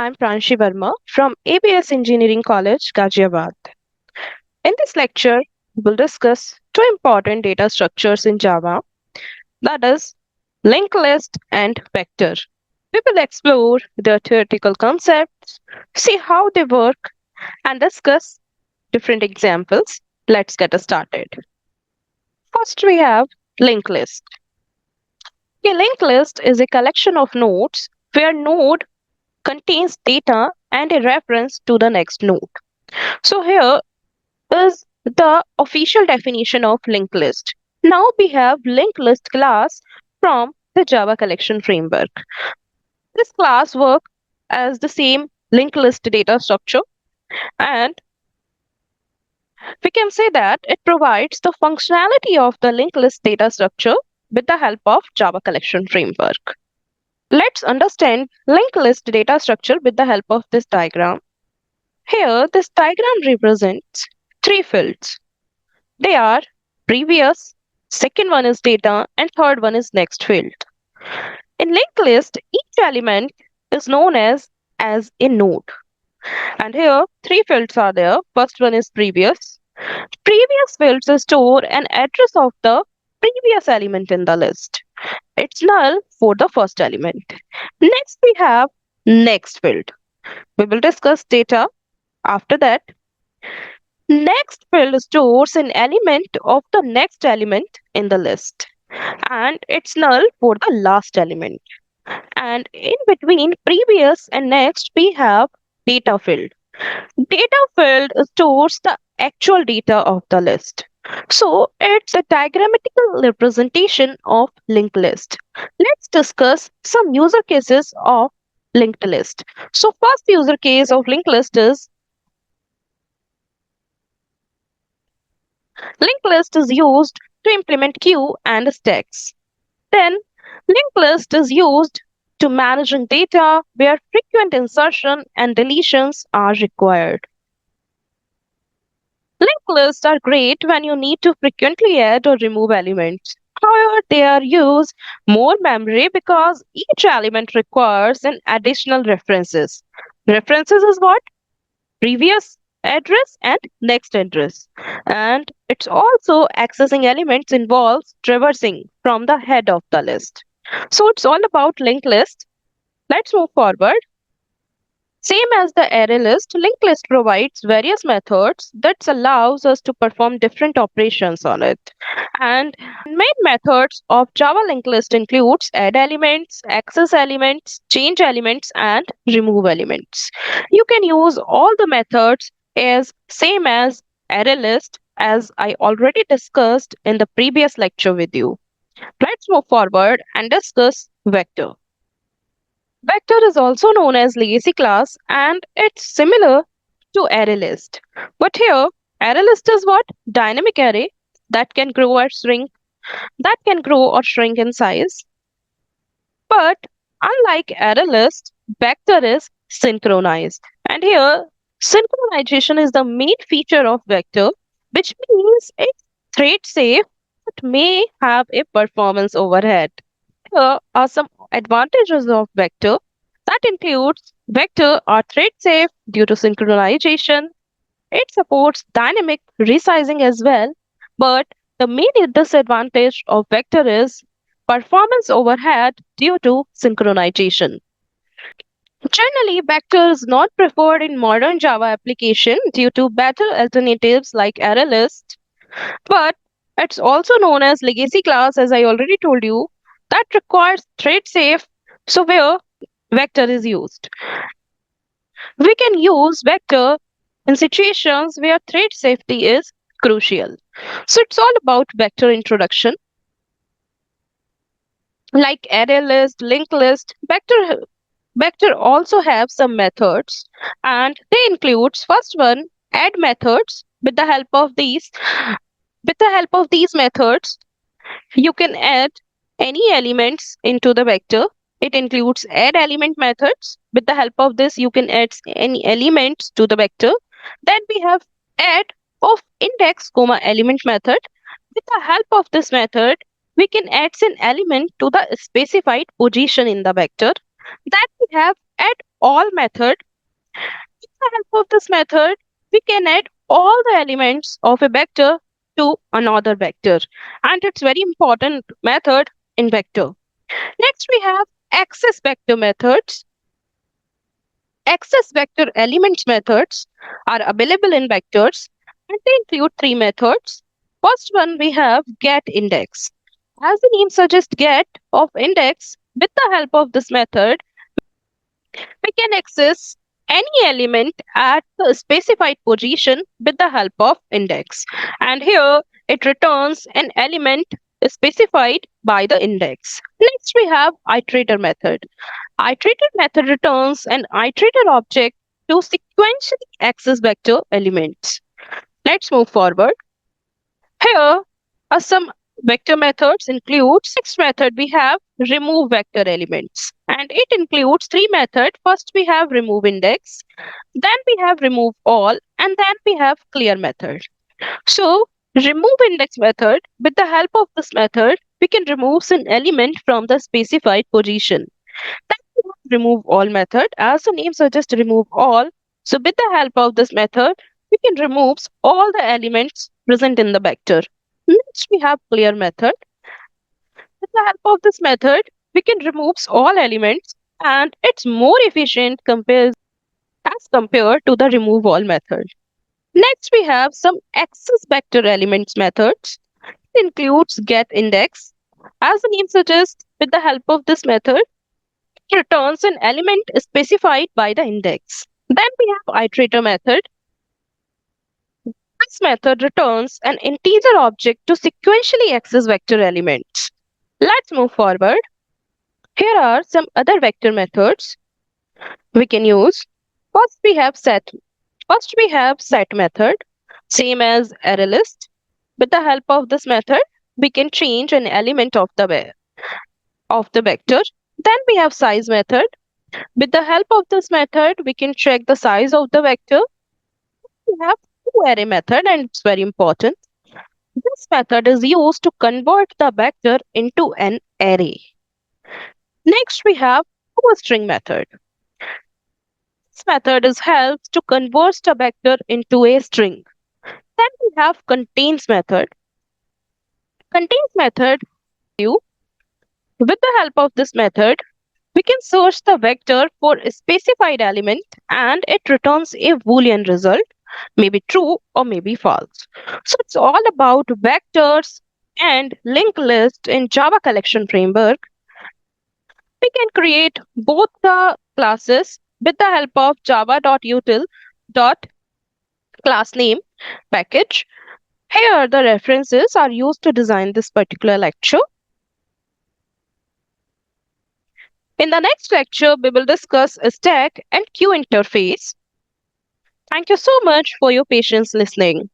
I'm Pranshi Verma from ABES Engineering College, Ghaziabad. In this lecture, we'll discuss two important data structures in Java, that is, linked list and vector. We will explore their theoretical concepts, see how they work, and discuss different examples. Let's get started. First, we have linked list. A linked list is a collection of nodes where node contains data and a reference to the next node. So here is the official definition of linked list. Now we have linked list class from the Java collection framework. This class works as the same linked list data structure, and we can say that it provides the functionality of the linked list data structure with the help of Java collection framework. Let's understand linked list data structure with the help of this diagram. Here, this diagram represents three fields. They are previous, second one is data, and third one is next field. In linked list, each element is known as a node. And here, three fields are there. First one is previous. Previous fields store an address of the previous element in the list. It's null for the first element. Next, we have next field. We will discuss data after that. Next field stores an element of the next element in the list, and it's null for the last element. And in between previous and next, we have data field. Data field stores the actual data of the list. So it's a diagrammatical representation of linked list. Let's discuss some user cases of linked list. So first user case of linked list is linked list is used to implement queue and stacks. Then, linked list is used to managing data where frequent insertion and deletions are required. Linked lists are great when you need to frequently add or remove elements. However, they are used more memory because each element requires an additional references. References is what? Previous address and next address. And it's also accessing elements involves traversing from the head of the list. So it's all about linked list. Let's move forward. Same as the array list, linked list provides various methods that allows us to perform different operations on it. And main methods of Java linked list includes add elements, access elements, change elements, and remove elements. You can use all the methods as same as array list, as I already discussed in the previous lecture with you. Let's move forward and discuss vector. Vector is also known as legacy class, and it's similar to array list. But here, array list is what? Dynamic array that can grow or shrink, in size. But unlike array list, vector is synchronized. And here, synchronization is the main feature of vector, which means it's thread safe but may have a performance overhead. Here are some advantages of vector. That includes vector are thread safe due to synchronization. It supports dynamic resizing as well, but the main disadvantage of vector is performance overhead due to synchronization. Generally, vector is not preferred in modern Java application due to better alternatives like array list, but it's also known as legacy class, as I already told you, that requires thread safe, so where vector is used. We can use vector in situations where thread safety is crucial. So it's all about vector introduction. Like array list, linked list, vector also have some methods, and they include first one, add methods. With the help of these methods, you can add any elements into the vector. It includes add element methods. With the help of this, you can add any elements to the vector. Then we have add of index comma element method. With the help of this method, we can add an element to the specified position in the vector. Then we have add all method. With the help of this method, we can add all the elements of a vector to another vector. And it's very important method in vector. Next, we have access vector methods. Access vector elements methods are available in vectors and they include three methods. First one, we have get index. As the name suggests, get of index, with the help of this method, we can access any element at the specified position with the help of index. And here it returns an element specified by the index. Next, we have iterator method. Iterator method returns an iterator object to sequentially access vector elements. Let's move forward. Here are some vector methods includes. Next method we have remove vector elements and it includes three methods. First we have remove index, then we have remove all, and then we have clear method. So remove index method, with the help of this method we can remove an element from the specified position. Then we have remove all method. As the name suggests, remove all. So with the help of this method, we can remove all the elements present in the vector. Next, we have clear method. With the help of this method, we can remove all elements and it's more efficient as compared to the remove all method. Next, we have some access vector elements methods. It includes get index. As the name suggests, with the help of this method, returns an element specified by the index. Then we have iterator method. This method returns an integer object to sequentially access vector elements. Let's move forward. Here are some other vector methods we can use. First we have set. First we have set method, same as ArrayList. With the help of this method, we can change an element of the vector. Then we have size method. With the help of this method, we can check the size of the vector. We have array method and it's very important. This method is used to convert the vector into an array. Next, we have string method. This method is helps to convert the vector into a string. Then we have contains method. Contains method, with the help of this method, we can search the vector for a specified element and it returns a Boolean result, maybe true or maybe false. So it's all about vectors and linked list in Java collection framework. We can create both the classes with the help of java.util.className package. Here the references are used to design this particular lecture. In the next lecture, we will discuss a stack and queue interface. Thank you so much for your patience listening.